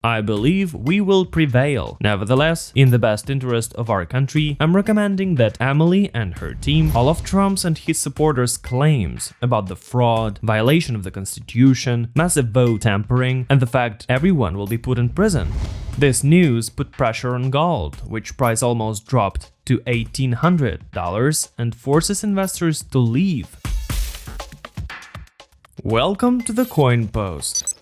I believe we will prevail. Nevertheless, in the best interest of our country, I'm recommending that Emily and her team, all of Trump's and his supporters' claims about the fraud, violation of the Constitution, massive vote tampering, and the fact everyone will be put in prison. This news put pressure on gold, which price almost dropped to $1,800 and forces investors to leave. Welcome to the Coin Post.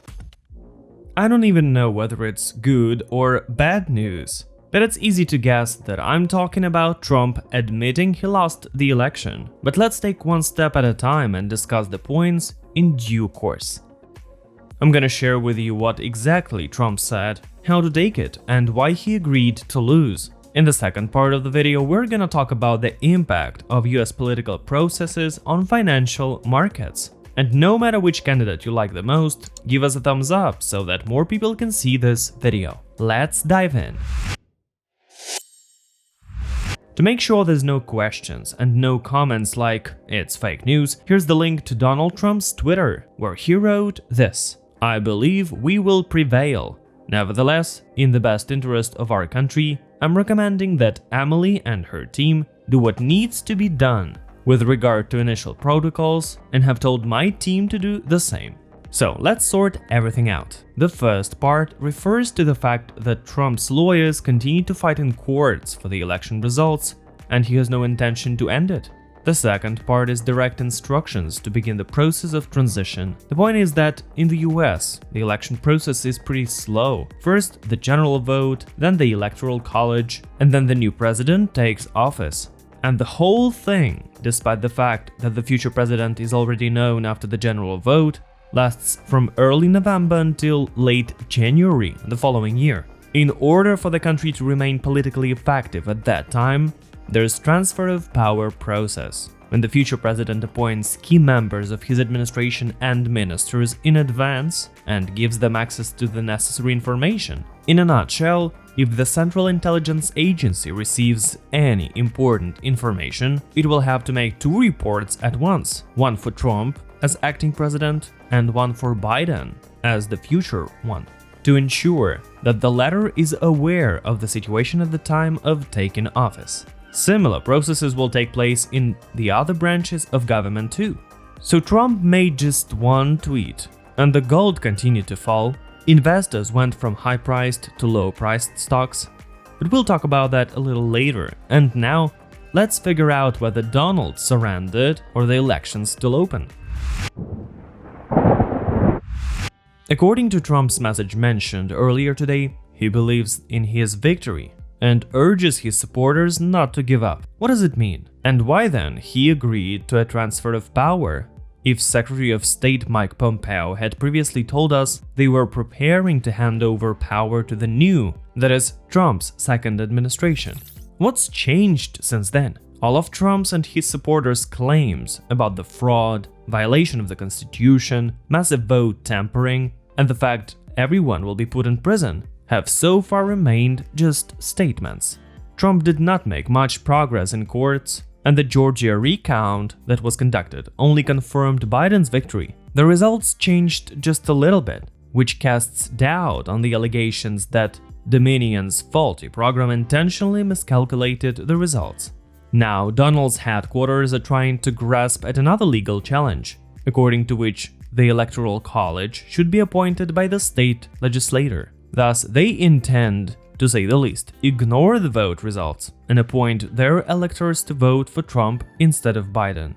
I don't even know whether it's good or bad news, but it's easy to guess that I'm talking about Trump admitting he lost the election. But let's take one step at a time and discuss the points in due course. I'm gonna share with you what exactly Trump said, how to take it, and why he agreed to lose. In the second part of the video, we're gonna talk about the impact of US political processes on financial markets. And no matter which candidate you like the most, give us a thumbs up so that more people can see this video. Let's dive in. To make sure there's no questions and no comments like "it's fake news," here's the link to Donald Trump's Twitter, where he wrote this: "I believe we will prevail. Nevertheless, in the best interest of our country, I'm recommending that Emily and her team do what needs to be done with regard to initial protocols, and have told my team to do the same." So let's sort everything out. The first part refers to the fact that Trump's lawyers continue to fight in courts for the election results, and he has no intention to end it. The second part is direct instructions to begin the process of transition. The point is that in the US, the election process is pretty slow. First the general vote, then the electoral college, and then the new president takes office. And the whole thing, despite the fact that the future president is already known after the general vote, lasts from early November until late January the following year. In order for the country to remain politically effective at that time, there's transfer of power process, when the future president appoints key members of his administration and ministers in advance and gives them access to the necessary information. In a nutshell, if the Central Intelligence Agency receives any important information, it will have to make two reports at once, one for Trump as acting president and one for Biden as the future one, to ensure that the latter is aware of the situation at the time of taking office. Similar processes will take place in the other branches of government too. So Trump made just one tweet, and the gold continued to fall. Investors went from high-priced to low-priced stocks, but we'll talk about that a little later. And now, let's figure out whether Donald surrendered or the election's still open. According to Trump's message mentioned earlier today, he believes in his victory and urges his supporters not to give up. What does it mean? And why then he agreed to a transfer of power if Secretary of State Mike Pompeo had previously told us they were preparing to hand over power to the new, that is, Trump's second administration? What's changed since then? All of Trump's and his supporters' claims about the fraud, violation of the Constitution, massive vote tampering, and the fact everyone will be put in prison have so far remained just statements. Trump did not make much progress in courts, and the Georgia recount that was conducted only confirmed Biden's victory. The results changed just a little bit, which casts doubt on the allegations that Dominion's faulty program intentionally miscalculated the results. Now, Donald's headquarters are trying to grasp at another legal challenge, according to which the Electoral College should be appointed by the state legislature. Thus, they intend, to say the least, ignore the vote results and appoint their electors to vote for Trump instead of Biden.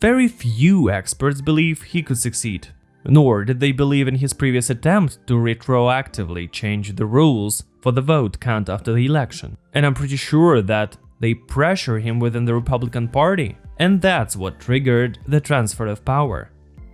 Very few experts believe he could succeed, nor did they believe in his previous attempt to retroactively change the rules for the vote count after the election. And I'm pretty sure that they pressure him within the Republican Party, and that's what triggered the transfer of power.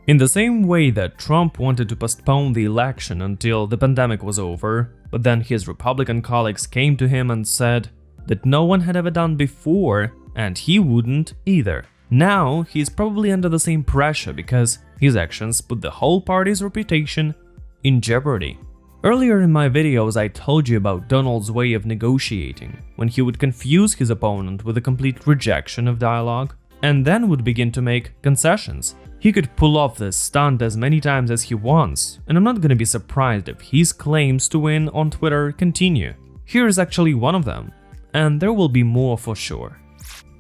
In the same way that Trump wanted to postpone the election until the pandemic was over, but then his Republican colleagues came to him and said that no one had ever done before, and he wouldn't either. Now he's probably under the same pressure because his actions put the whole party's reputation in jeopardy. Earlier in my videos I told you about Donald's way of negotiating, when he would confuse his opponent with a complete rejection of dialogue, and then would begin to make concessions. He He could pull off this stunt as many times as he wants, and I'm not gonna be surprised if his claims to win on Twitter continue. Here's actually one of them, and there will be more for sure.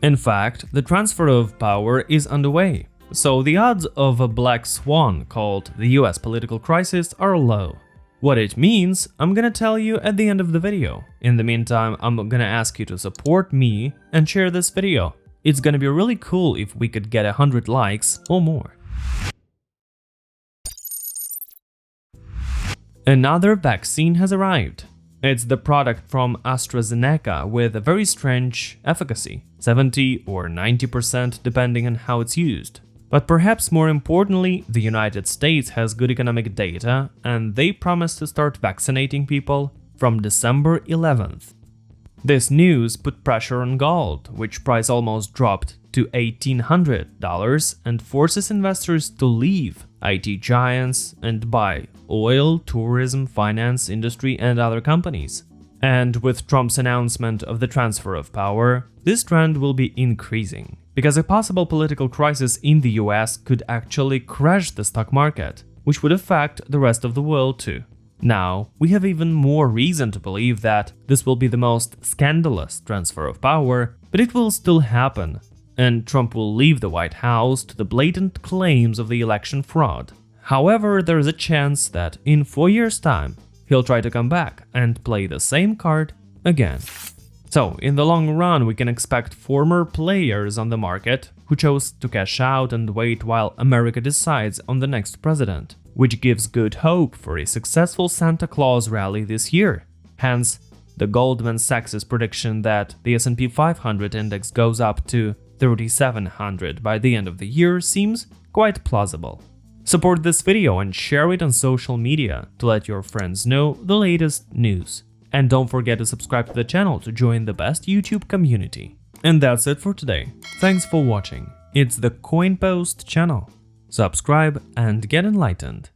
In fact, the transfer of power is underway, so the odds of a black swan called the US political crisis are low. What it means, I'm gonna tell you at the end of the video. In the meantime, I'm gonna ask you to support me and share this video. It's gonna be really cool if we could get 100 likes or more. Another vaccine has arrived. It's the product from AstraZeneca with a very strange efficacy, 70 or 90% depending on how it's used. But perhaps more importantly, the United States has good economic data and they promise to start vaccinating people from December 11th. This news put pressure on gold, which price almost dropped to $1,800 and forces investors to leave IT giants and buy oil, tourism, finance, industry, and other companies. And with Trump's announcement of the transfer of power, this trend will be increasing, because a possible political crisis in the US could actually crash the stock market, which would affect the rest of the world too. Now, we have even more reason to believe that this will be the most scandalous transfer of power, but it will still happen, and Trump will leave the White House to the blatant claims of the election fraud. However, there is a chance that in 4 years' time, he'll try to come back and play the same card again. So, in the long run, we can expect former players on the market who chose to cash out and wait while America decides on the next president, which gives good hope for a successful Santa Claus rally this year. Hence, the Goldman Sachs' prediction that the S&P 500 index goes up to 3,700 by the end of the year seems quite plausible. Support this video and share it on social media to let your friends know the latest news. And don't forget to subscribe to the channel to join the best YouTube community. And that's it for today. Thanks for watching. It's the CoinPost channel. Subscribe and get enlightened.